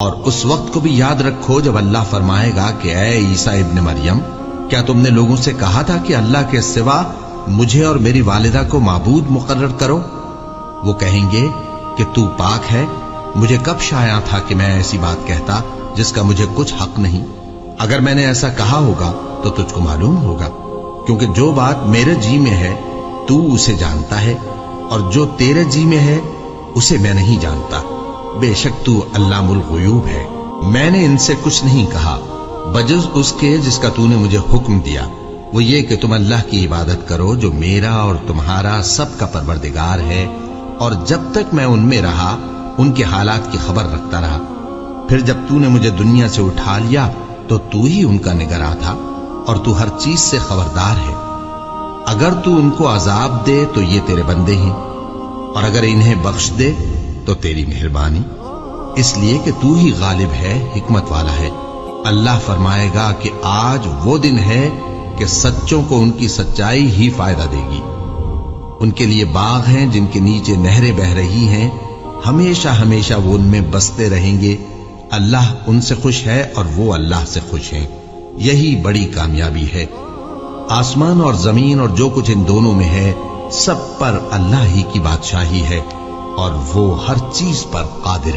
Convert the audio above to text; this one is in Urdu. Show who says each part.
Speaker 1: اور اس وقت کو بھی یاد رکھو جب اللہ فرمائے گا کہ اے عیسیٰ ابن مریم، کیا تم نے لوگوں سے کہا تھا کہ اللہ کے سوا مجھے اور میری والدہ کو معبود مقرر کرو؟ وہ کہیں گے کہ تو پاک ہے، مجھے کب شایع تھا کہ میں ایسی بات کہتا جس کا مجھے کچھ حق نہیں۔ اگر میں نے ایسا کہا ہوگا تو تجھ کو معلوم ہوگا، کیونکہ جو بات میرے جی میں ہے تو اسے جانتا ہے، اور جو تیرے جی میں ہے اسے میں نہیں جانتا۔ بے شک تو علام الغیوب ہے۔ میں نے ان سے کچھ نہیں کہا بجز اس کے جس کا تو نے مجھے حکم دیا، وہ یہ کہ تم اللہ کی عبادت کرو جو میرا اور تمہارا سب کا پروردگار ہے، اور جب تک میں ان میں رہا ان کے حالات کی خبر رکھتا رہا۔ پھر جب تو نے مجھے دنیا سے اٹھا لیا تو تو ہی ان کا نگراں تھا، اور تو ہر چیز سے خبردار ہے۔ اگر تو ان کو عذاب دے تو یہ تیرے بندے ہیں، اور اگر انہیں بخش دے تو تیری مہربانی، اس لیے کہ تو ہی غالب ہے، حکمت والا ہے۔ اللہ فرمائے گا کہ آج وہ دن ہے کہ سچوں کو ان کی سچائی ہی فائدہ دے گی۔ ان کے لیے باغ ہیں جن کے نیچے نہریں بہ رہی ہیں، ہمیشہ ہمیشہ وہ ان میں بستے رہیں گے۔ اللہ ان سے خوش ہے اور وہ اللہ سے خوش ہیں، یہی بڑی کامیابی ہے۔ آسمان اور زمین اور جو کچھ ان دونوں میں ہے سب پر اللہ ہی کی بادشاہی ہے، اور وہ ہر چیز پر قادر ہے۔